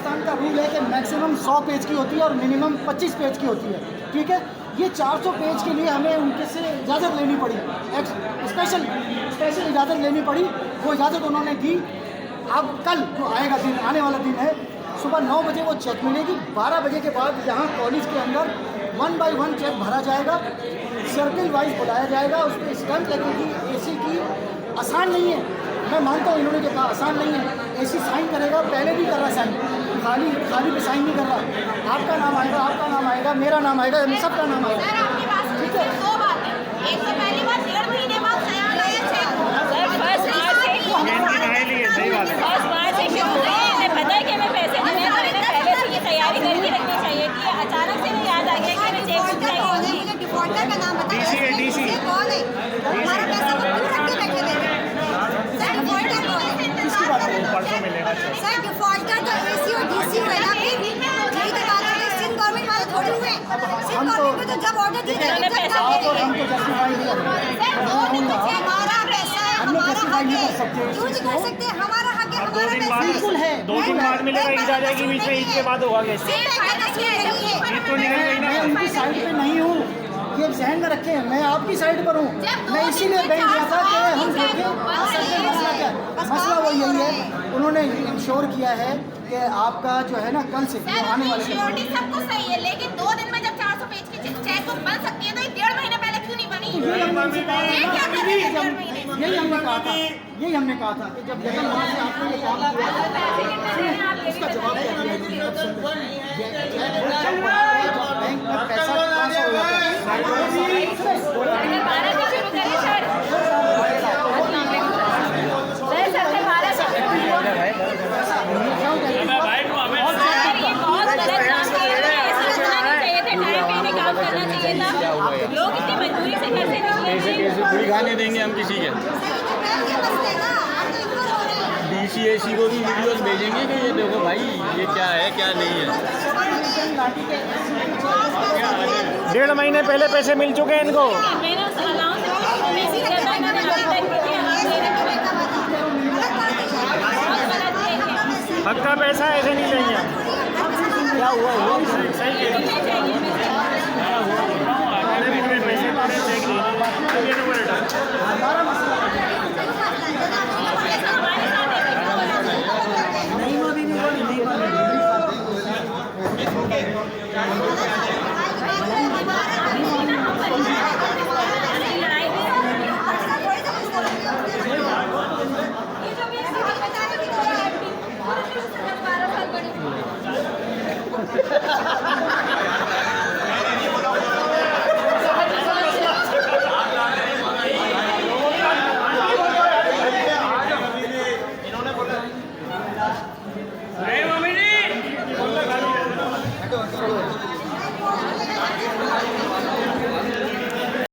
पाकिस्तान का रूल है कि मैक्सिमम 100 पेज की होती है और मिनिमम 25 पेज की होती है, ठीक है। ये 400 पेज के लिए हमें उनके से इजाज़त लेनी पड़ी, स्पेशल इजाज़त लेनी पड़ी। वो इजाज़त उन्होंने दी। अब कल जो आएगा दिन, आने वाला दिन है, सुबह 9 बजे वो चेक मिलेगी। 12 बजे के बाद यहाँ कॉलेज के अंदर 1 बाय 1 चेक भरा जाएगा, सर्किल वाइज बुलाया जाएगा, उस पर स्टैंप लगेगी। एसी की आसान नहीं है, मैं मानता हूँ इन्होंने जो कहा आसान नहीं है। एसी साइन करेगा, पहले भी कर रहा साइन, खाली पे साइन नहीं कर रहा। आपका नाम आएगा, आपका नाम आएगा, मेरा नाम आएगा, सबका नाम आएगा, ठीक है। दो बात है, एक तो पहली बात 1.5 महीने बाद सयान आया चेक। पता है कि हमें पैसे देने हैं, मैंने पहले से ये तैयारी करके रखनी चाहिए कि अचानक से याद आ गया कि हमें चेक चाहिए। डिफॉल्टर का नाम बताइए, डीसी कौन है? हमारा पैसा वो क्यों रख के बैठे थे? सर डिफॉल्टर कौन है? सर डिफॉल्टर तो एसी और डीसी हुए ना, यही तो बात है। सिंध गवर्नमेंट वाले थोड़ी हुए, सिंध गवर्नमेंट को तो जब ऑर्डर दिए थे हमको जस्टिफाई नहीं करना है। हमारा पैसा है, हमारा हक है, क्यों नहीं कर सकते? हमारा हक है, हमारा पैसा बिल्कुल है। 2 दिन बाद मिलेगा, ईद आ जाएगी बीच में, ईद के बाद होगा कैसे? ईद तो निकल गई मैं ना। उनकी साइड पे नहीं हूँ, ये जहन में रखें, मैं आपकी साइड पर हूँ। मैं इसीलिए बैंक गया था कि हम देखें असल में मसला क्या है। मसला वो यही है, उन्होंने इंश्योर किया है कि आपका जो है ना कल से आने वाले सिक्योरिटी सब कुछ सही है, लेकिन 2 दिन में जब 400 पेज की चेक बुक बन सकती है तो ये 1.5 महीने पहले क्यों नहीं बनी? यही हमने कहा था कि जब जगन वहाँ से आपने ये काम किया, उसका जवाब बैंक में पैसा ट्रांसफर हुआ लोग इतनी मजबूरी से कैसे निकले? पूरी खाने देंगे हम किसी के। डीसी एसी को भी वीडियोस भेजेंगे कि ये देखो भाई ये क्या है क्या नहीं है। 1.5 महीने पहले पैसे मिल चुके हैं इनको। हक का पैसा ऐसे नहीं लेंगे हम। क्या हुआ सही है। पैसे चेक नहीं। हमारा मसला